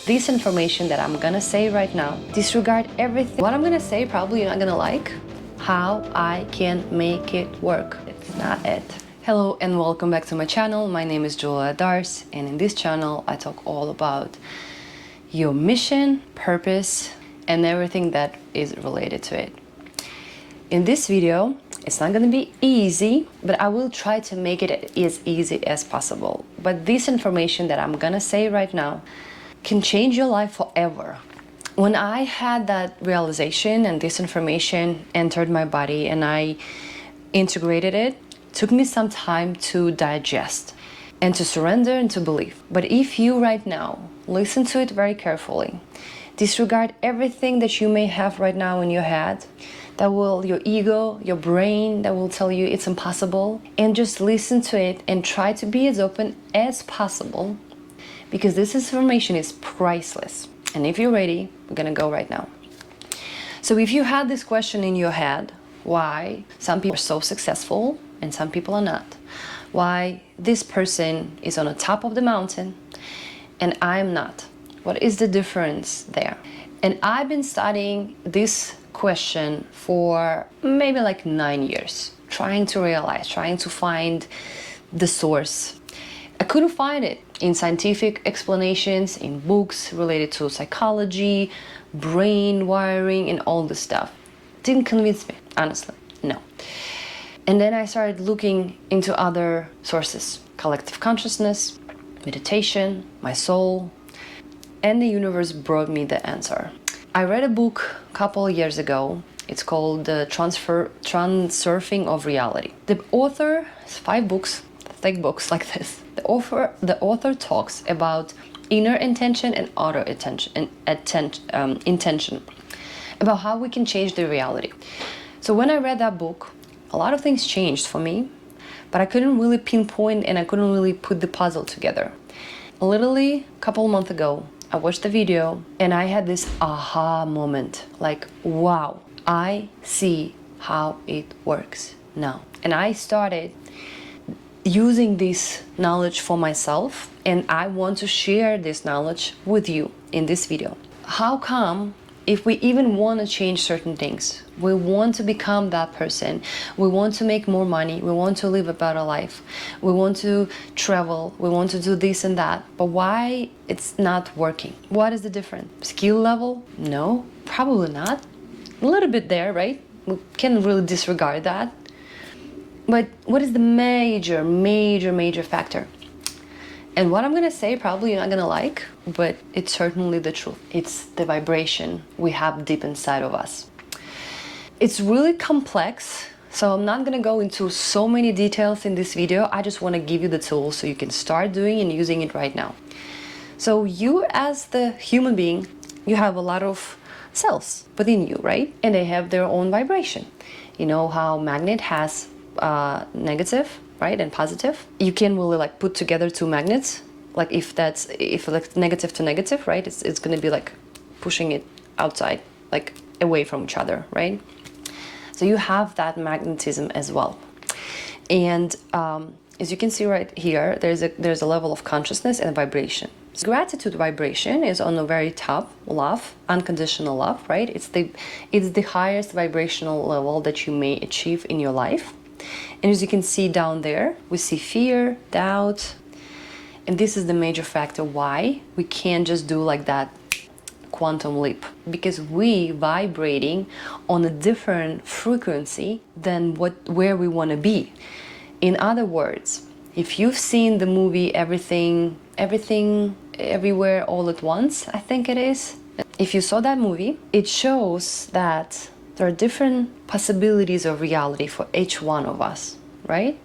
This information that I'm gonna say right now, disregard everything. What I'm gonna say probably you're not gonna like. How I can make it work. It's not it. Hello and welcome back to my channel. My name is Julia Dars, and in this channel I talk all about your mission, purpose, and everything that is related to it. In this video, it's not gonna be easy, but I will try to make it as easy as possible. But this information that I'm gonna say right now can change your life forever. When I had that realization and this information entered my body and I integrated it, took me some time to digest and to surrender and to believe. But if you right now listen to it very carefully, disregard everything that you may have right now in your head, that will, your ego, your brain, that will tell you it's impossible, and just listen to it and try to be as open as possible, because this information is priceless. And if you're ready, we're gonna go right now. So if you had this question in your head, why some people are so successful and some people are not, why this person is on the top of the mountain and I'm not, what is the difference there? And I've been studying this question for maybe like 9 years, trying to realize, trying to find the source. I couldn't find it in scientific explanations, in books related to psychology, brain wiring, and all this stuff. Didn't convince me, honestly, no. And then I started looking into other sources: collective consciousness, meditation, my soul, and the universe brought me the answer. I read a book a couple of years ago. It's called The Transurfing of Reality. The author, it's 5 books, thick books like this. The author talks about inner intention and outer intention, about how we can change the reality. So when I read that book, a lot of things changed for me, but I couldn't really pinpoint and I couldn't really put the puzzle together. Literally a couple of months ago, I watched the video and I had this aha moment, like, wow, I see how it works now. And I started using this knowledge for myself, and I want to share this knowledge with you in this video. How come, if we even want to change certain things, we want to become that person, we want to make more money, we want to live a better life, we want to travel, we want to do this and that, but why it's not working? What is the difference? Skill level? No, probably not. A little bit there, right? We can't really disregard that. But what is the major factor? And what I'm gonna say probably you're not gonna like, but it's certainly the truth. It's the vibration we have deep inside of us. It's really complex, so I'm not gonna go into so many details in this video. I just wanna give you the tools so you can start doing and using it right now. So you as the human being, you have a lot of cells within you, right? And they have their own vibration. You know how magnet has negative, right, and positive. You can really like put together 2 magnets, like if like negative to negative, right, it's going to be like pushing it outside, like away from each other, right? So you have that magnetism as well. And as you can see right here, there's a level of consciousness and vibration. So gratitude vibration is on the very top. Love, unconditional love, right? It's the highest vibrational level that you may achieve in your life. And as you can see down there, we see fear, doubt, and this is the major factor why we can't just do like that quantum leap, because we vibrating on a different frequency than where we want to be. In other words, if you've seen the movie Everything Everywhere All at Once, I think it is. If you saw that movie, it shows that there are different possibilities of reality for each one of us, right?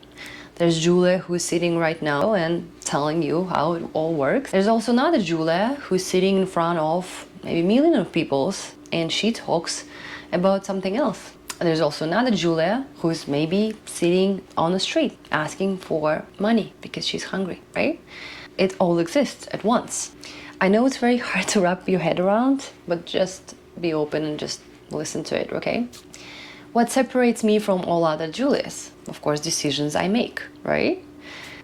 There's Julia who's sitting right now and telling you how it all works. There's also another Julia who's sitting in front of maybe millions of people and she talks about something else. There's also another Julia who's maybe sitting on the street asking for money because she's hungry, right? It all exists at once. I know it's very hard to wrap your head around, but just be open and just listen to it, okay? What separates me from all other Julias? Of course, decisions I make, right?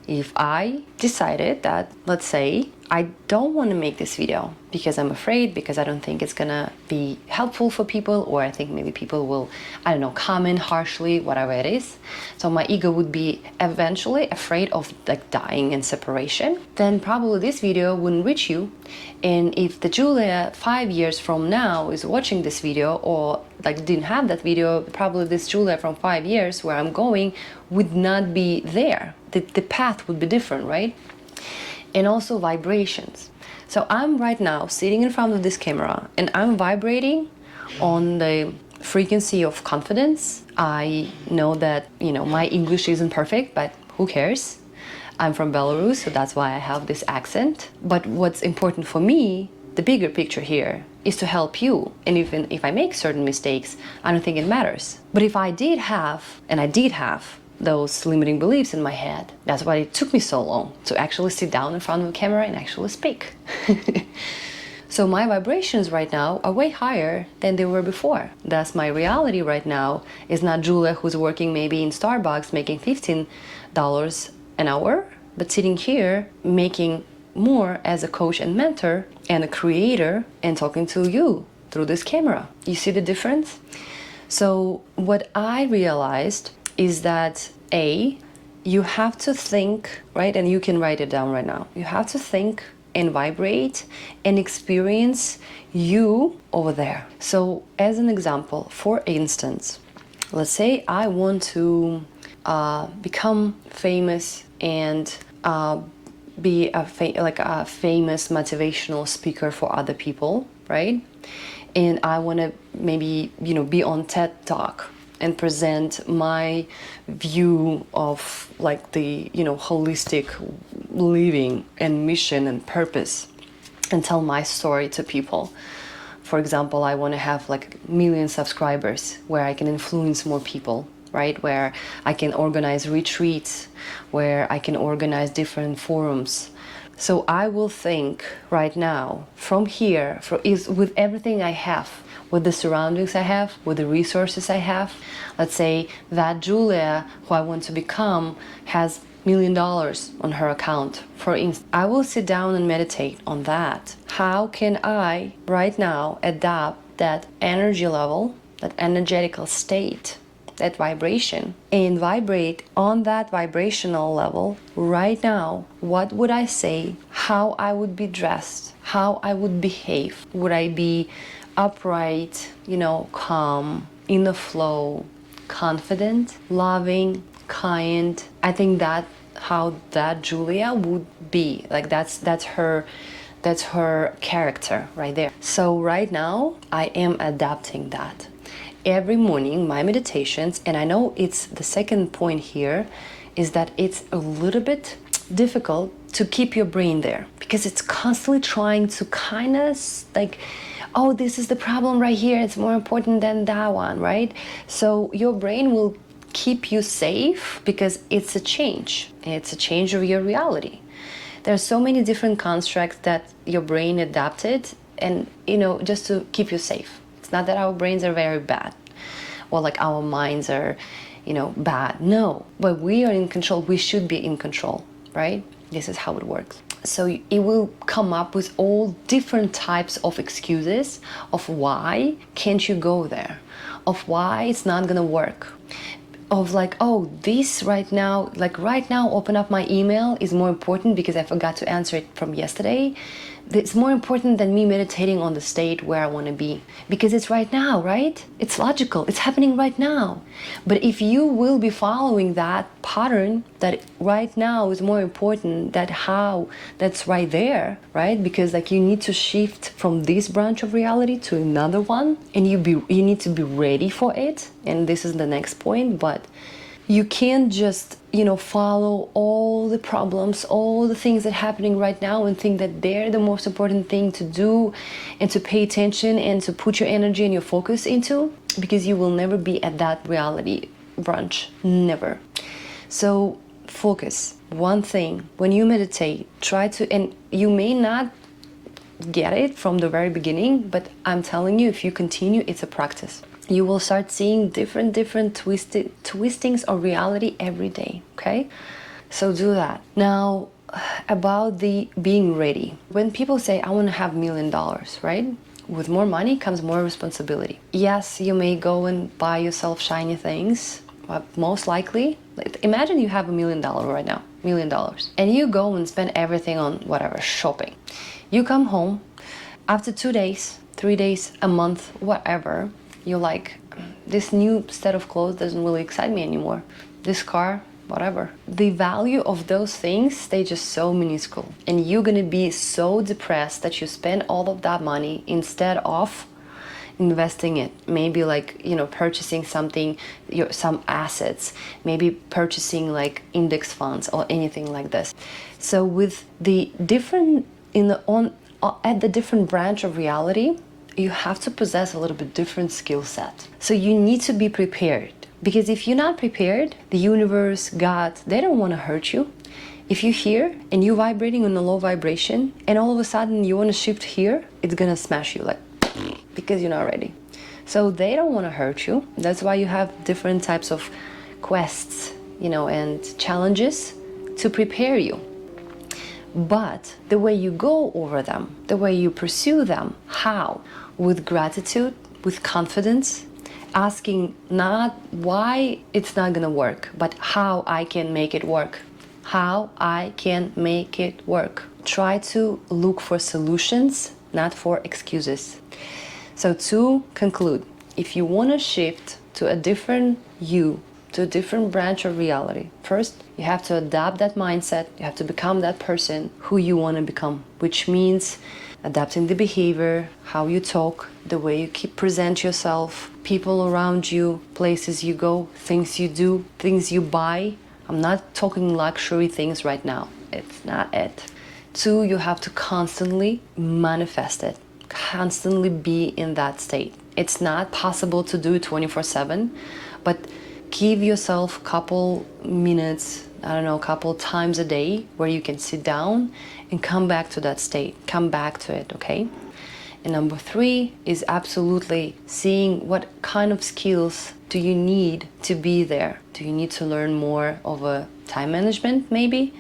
if I decided that, let's say, I don't want to make this video because I'm afraid, because I don't think it's gonna be helpful for people, or I think maybe people will, I don't know, comment harshly, whatever it is. So my ego would be eventually afraid of like dying in separation. Then probably this video wouldn't reach you. And if the Julia 5 years from now is watching this video, or like didn't have that video, probably this Julia from 5 years where I'm going would not be there. The path would be different, right? And also vibrations. So I'm right now sitting in front of this camera and I'm vibrating on the frequency of confidence. I know that, you know, my English isn't perfect, but who cares? I'm from Belarus, so that's why I have this accent. But what's important for me, the bigger picture here, is to help you. And even if I make certain mistakes, I don't think it matters. But if I did have, and I did have, those limiting beliefs in my head, that's why it took me so long to actually sit down in front of a camera and actually speak. So my vibrations right now are way higher than they were before. Thus my reality right now is not Julia who's working maybe in Starbucks making $15 an hour, but sitting here making more as a coach and mentor and a creator and talking to you through this camera. You see the difference? So what I realized is that you have to think, right? And you can write it down right now. You have to think and vibrate and experience you over there. So as an example, for instance, let's say I want to become famous and be a famous motivational speaker for other people, right? And I want to maybe, you know, be on TED Talk and present my view of like the, you know, holistic living and mission and purpose, and tell my story to people. For example, I want to have like 1 million subscribers where I can influence more people, right? Where I can organize retreats, where I can organize different forums. So I will think right now from here, with everything I have, with the surroundings I have, with the resources I have. Let's say that Julia, who I want to become, has $1 million on her account, for instance. I will sit down and meditate on that. How can I right now adapt that energy level, that energetical state, that vibration, and vibrate on that vibrational level right now? What would I say? How I would be dressed? How I would behave? Would I be upright, you know, calm, in the flow, confident, loving, kind? I think that how that Julia would be. Like that's her character right there. So right now I am adapting that. Every morning my meditations, and I know it's the second point here, is that it's a little bit difficult to keep your brain there because it's constantly trying to kind of like, oh, this is the problem right here, it's more important than that one, right? So your brain will keep you safe because it's a change of your reality. There's so many different constructs that your brain adapted, and you know, just to keep you safe. It's not that our brains are very bad or like our minds are, you know, bad. No, but we are in control. We should be in control, right? This is how it works. So it will come up with all different types of excuses of why can't you go there, of why it's not gonna work, of like, oh, this right now open up my email is more important because I forgot to answer it from yesterday. It's more important than me meditating on the state where I want to be, because it's right now, right? It's logical, it's happening right now. But if you will be following that pattern, that right now is more important, that's right there, right? Because like you need to shift from this branch of reality to another one, and you need to be ready for it. And this is the next point. But you can't just, you know, follow all the problems, all the things that are happening right now and think that they're the most important thing to do and to pay attention and to put your energy and your focus into, because you will never be at that reality branch, never. So focus, one thing. When you meditate, try to, and you may not get it from the very beginning, but I'm telling you, if you continue, it's a practice. You will start seeing different twistings of reality every day, okay? So do that. Now, about the being ready. When people say, I want to have $1 million, right? With more money comes more responsibility. Yes, you may go and buy yourself shiny things, but most likely, imagine you have $1 million right now, $1 million, and you go and spend everything on whatever, shopping. You come home, after 2 days, 3 days, a month, whatever, you're like, this new set of clothes doesn't really excite me anymore. This car, whatever. The value of those things stay just so minuscule, and you're gonna be so depressed that you spend all of that money instead of investing it, maybe like, you know, purchasing something, some assets, maybe purchasing like index funds or anything like this. So with the different at the different branch of reality, you have to possess a little bit different skill set. So you need to be prepared, because if you're not prepared, the universe, God, they don't want to hurt you. If you're here and you're vibrating on a low vibration and all of a sudden you want to shift here, it's gonna smash you like, because you're not ready. So they don't want to hurt you. That's why you have different types of quests, you know, and challenges to prepare you. But the way you go over them, the way you pursue them, how? With gratitude, with confidence, asking not why it's not gonna work, but how I can make it work. How I can make it work. Try to look for solutions, not for excuses. So to conclude, if you want to shift to a different you, to a different branch of reality, first you have to adapt that mindset. You have to become that person who you want to become, which means adapting the behavior, how you talk, the way you present yourself, people around you, places you go, things you do, things you buy. I'm not talking luxury things right now. It's not it. Two, you have to constantly manifest it. Constantly be in that state. It's not possible to do it 24/7, but give yourself a couple minutes, I don't know, a couple times a day where you can sit down and come back to that state. Come back to it, okay? And number three is absolutely seeing what kind of skills do you need to be there. Do you need to learn more of a time management, maybe?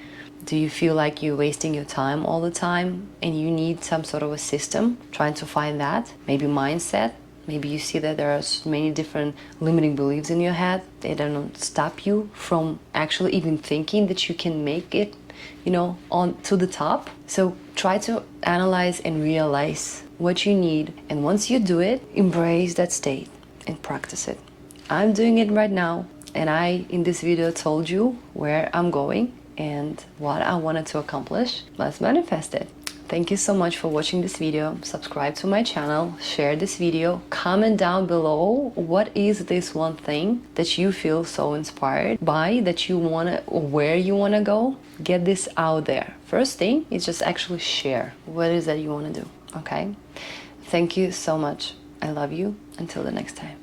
Do you feel like you're wasting your time all the time and you need some sort of a system? Trying to find that. Maybe mindset. Maybe you see that there are so many different limiting beliefs in your head. They don't stop you from actually even thinking that you can make it, you know, on to the top. So try to analyze and realize what you need. And once you do it, embrace that state and practice it. I'm doing it right now. And I, in this video, told you where I'm going and what I wanted to accomplish. Let's manifest it. Thank you so much for watching this video. Subscribe to my channel, share this video, comment down below what is this one thing that you feel so inspired by, that you wanna, or where you wanna go. Get this out there. First thing is just actually share what it is that you wanna do, okay? Thank you so much. I love you. Until the next time.